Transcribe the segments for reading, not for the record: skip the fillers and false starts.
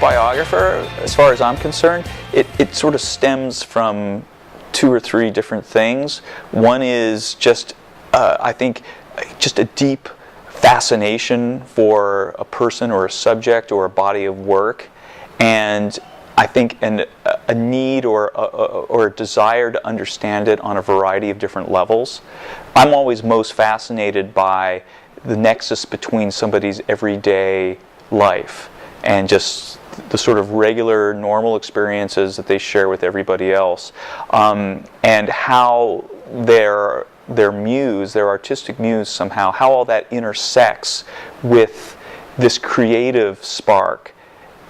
Biographer, as far as I'm concerned, it sort of stems from two or three different things. One is just, I think, just a deep fascination for a person or a subject or a body of work, and I think a need or a desire to understand it on a variety of different levels. I'm always most fascinated by the nexus between somebody's everyday life and just the sort of regular, normal experiences that they share with everybody else, and how their muse, their artistic muse somehow, how all that intersects with this creative spark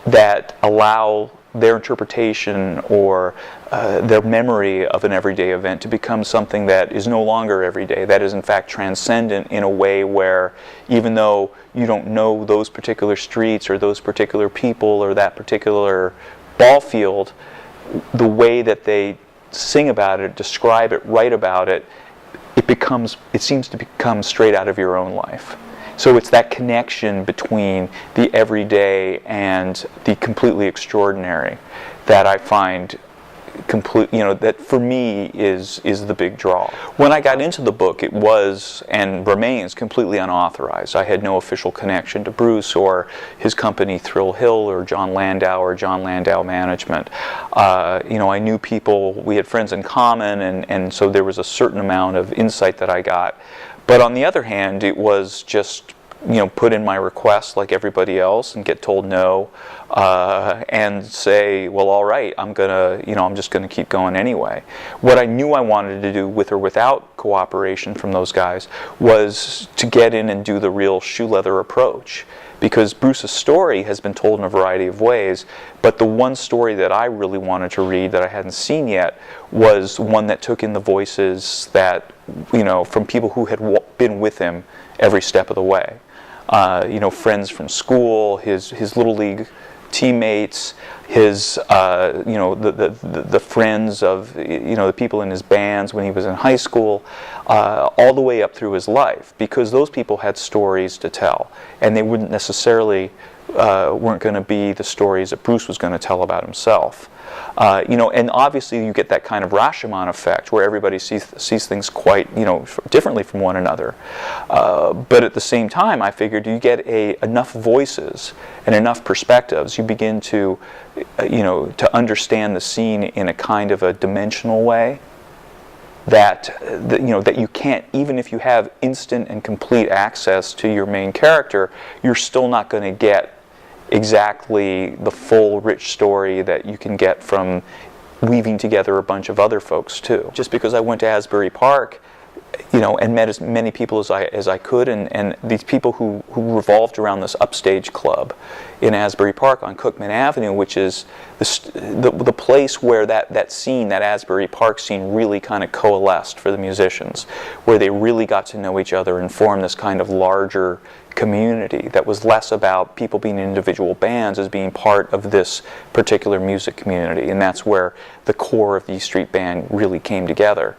that allow their interpretation or their memory of an everyday event to become something that is no longer everyday, that is in fact transcendent in a way where even though you don't know those particular streets or those particular people or that particular ball field, the way that they sing about it, describe it, write about it, it seems to become straight out of your own life. So it's that connection between the everyday and the completely extraordinary that I find that for me is the big draw. When I got into the book, it was and remains completely unauthorized. I had no official connection to Bruce or his company Thrill Hill or John Landau Management. I knew people, we had friends in common, and so there was a certain amount of insight that I got. But on the other hand, it was just, put in my request like everybody else and get told no, and say, well, all right, I'm just gonna keep going anyway. What I knew I wanted to do with or without cooperation from those guys was to get in and do the real shoe leather approach. Because Bruce's story has been told in a variety of ways, but the one story that I really wanted to read that I hadn't seen yet was one that took in the voices that, from people who had been with him every step of the way. Friends from school, his little league teammates, his the friends of the people in his bands when he was in high school, all the way up through his life, because those people had stories to tell, and they wouldn't necessarily weren't going to be the stories that Bruce was going to tell about himself. And obviously you get that kind of Rashomon effect where everybody sees things quite, differently from one another. But at the same time, I figured you get enough voices and enough perspectives, you begin to, to understand the scene in a kind of a dimensional way that you can't, even if you have instant and complete access to your main character, you're still not going to get exactly the full rich story that you can get from weaving together a bunch of other folks too. Just because I went to Asbury Park, and met as many people as I could, and these people who revolved around this upstage club in Asbury Park on Cookman Avenue, which is the place where that scene, that Asbury Park scene, really kind of coalesced for the musicians, where they really got to know each other and form this kind of larger community that was less about people being individual bands as being part of this particular music community, and that's where the core of the E Street Band really came together.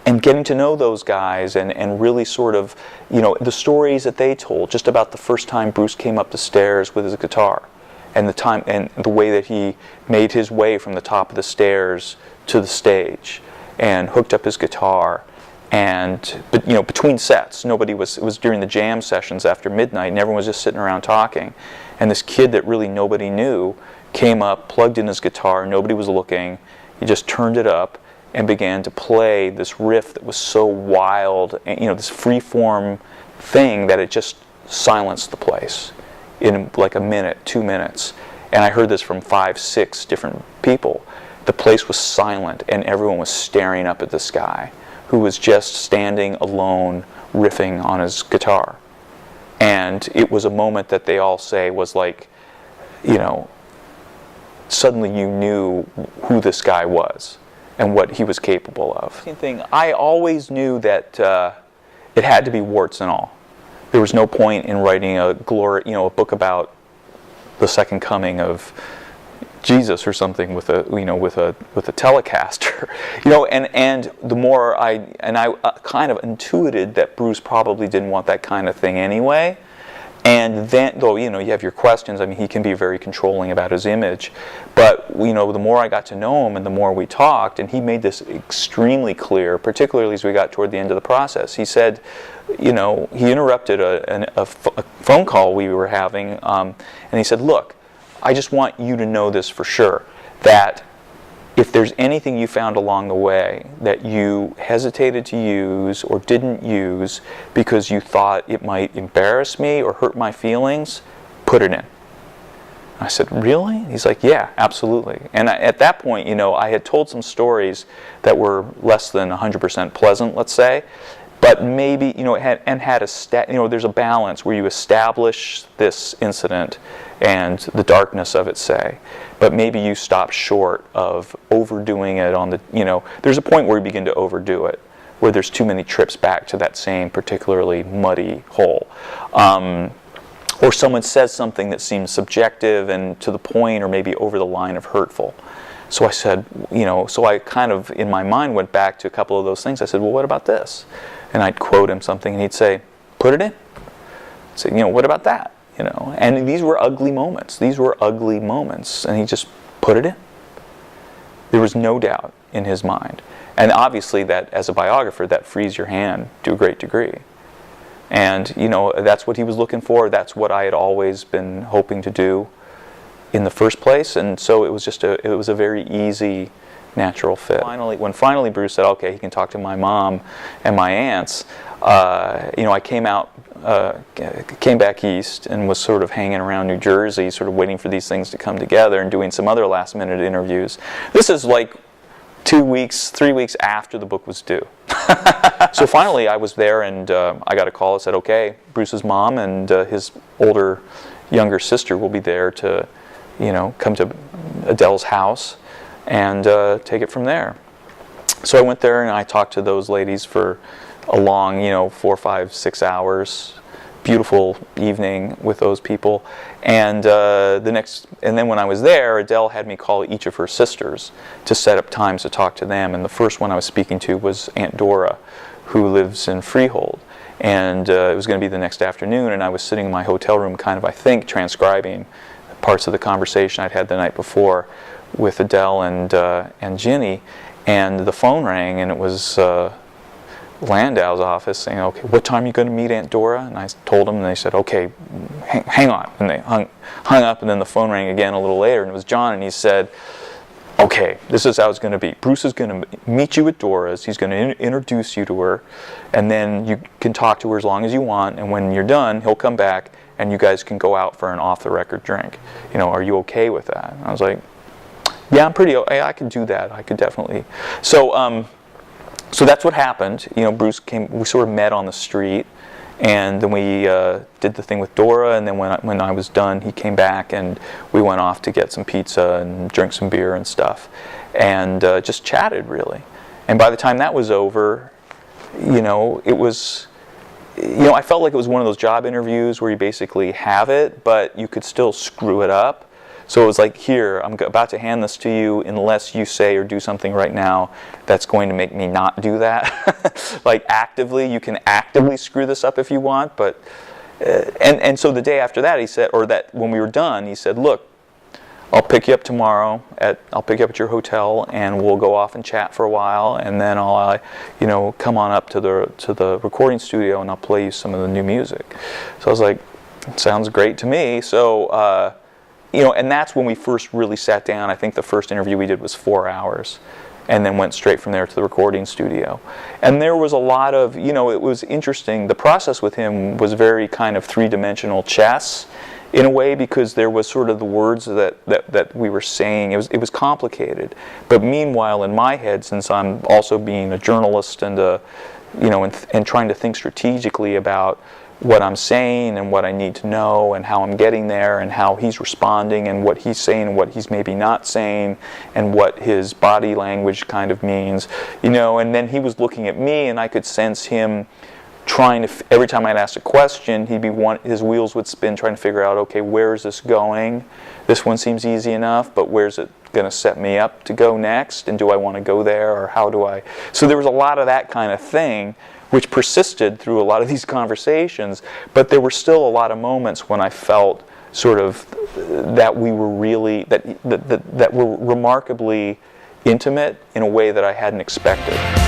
And getting to know those guys and really sort of, the stories that they told, just about the first time Bruce came up the stairs with his guitar, and the time and the way that he made his way from the top of the stairs to the stage and hooked up his guitar. But between sets, it was during the jam sessions after midnight, and everyone was just sitting around talking. And this kid that really nobody knew came up, plugged in his guitar, nobody was looking, he just turned it up and began to play this riff that was so wild, and this free-form thing that it just silenced the place in like a minute, 2 minutes. And I heard this from 5, 6 different people. The place was silent, and everyone was staring up at this guy who was just standing alone riffing on his guitar. And it was a moment that they all say was like, suddenly you knew who this guy was and what he was capable of. I always knew that it had to be warts and all. There was no point in writing a book about the second coming of Jesus or something with a Telecaster, and the more I kind of intuited that Bruce probably didn't want that kind of thing anyway, And then, though, you have your questions. I mean, he can be very controlling about his image. But, the more I got to know him and the more we talked, and he made this extremely clear, particularly as we got toward the end of the process. He said, he interrupted a phone call we were having, and he said, look, I just want you to know this for sure, that if there's anything you found along the way that you hesitated to use or didn't use because you thought it might embarrass me or hurt my feelings, put it in. I said, really? He's like, yeah, absolutely. And at that point, I had told some stories that were less than 100% pleasant, let's say, but maybe, there's a balance where you establish this incident and the darkness of it, say, but maybe you stop short of overdoing it on the, there's a point where you begin to overdo it, where there's too many trips back to that same particularly muddy hole. Or someone says something that seems subjective and to the point or maybe over the line of hurtful. So I said, so I kind of, in my mind, went back to a couple of those things. I said, well, what about this? And I'd quote him something, and he'd say, put it in. I'd say, what about that? And these were ugly moments. These were ugly moments. And he just put it in. There was no doubt in his mind. And obviously, that as a biographer, that frees your hand to a great degree. And, that's what he was looking for. That's what I had always been hoping to do in the first place. And so it was a very easy, natural fit. When finally Bruce said, okay, he can talk to my mom and my aunts, I came back east and was sort of hanging around New Jersey, sort of waiting for these things to come together and doing some other last-minute interviews. This is like 3 weeks after the book was due. So finally I was there, and I got a call that said, okay, Bruce's mom and his younger sister will be there to, come to Adele's house and take it from there. So I went there and I talked to those ladies for a long, 4, 5, 6 hours. Beautiful evening with those people. And then when I was there, Adele had me call each of her sisters to set up times to talk to them. And the first one I was speaking to was Aunt Dora, who lives in Freehold. And it was going to be the next afternoon, and I was sitting in my hotel room kind of, I think, transcribing parts of the conversation I'd had the night before with Adele and Ginny. And the phone rang, and it was Landau's office saying, okay, what time are you going to meet Aunt Dora? And I told them, and they said, okay, hang on. And they hung up, and then the phone rang again a little later, and it was John, and he said, okay, this is how it's going to be. Bruce is going to meet you at Dora's. He's going to introduce you to her, and then you can talk to her as long as you want, and when you're done, he'll come back, and you guys can go out for an off-the-record drink. Are you okay with that? And I was like, yeah, I could do that. I could definitely. So that's what happened. Bruce came. We sort of met on the street, and then we did the thing with Dora. And then when I was done, he came back, and we went off to get some pizza and drink some beer and stuff, and just chatted really. And by the time that was over, it was. I felt like it was one of those job interviews where you basically have it, but you could still screw it up. So it was like, here, I'm about to hand this to you unless you say or do something right now that's going to make me not do that. Like actively, you can actively screw this up if you want, but, and so the day after that he said, or that when we were done, he said, look, I'll pick you up tomorrow, I'll pick you up at your hotel, and we'll go off and chat for a while, and then I'll, come on up to the recording studio and I'll play you some of the new music. So I was like, sounds great to me. So, and that's when we first really sat down. I think the first interview we did was 4 hours, and then went straight from there to the recording studio. And there was a lot of, it was interesting. The process with him was very kind of three-dimensional chess in a way, because there was sort of the words that we were saying. It was complicated. But meanwhile, in my head, since I'm also being a journalist and and trying to think strategically about what I'm saying and what I need to know and how I'm getting there and how he's responding and what he's saying and what he's maybe not saying and what his body language kind of means, and then he was looking at me, and I could sense him trying to, every time I'd ask a question, his wheels would spin trying to figure out, okay, where is this going? This one seems easy enough, but where's it going to set me up to go next? And do I want to go there, or how do I? So there was a lot of that kind of thing which persisted through a lot of these conversations, but there were still a lot of moments when I felt sort of that we were really, that were remarkably intimate in a way that I hadn't expected.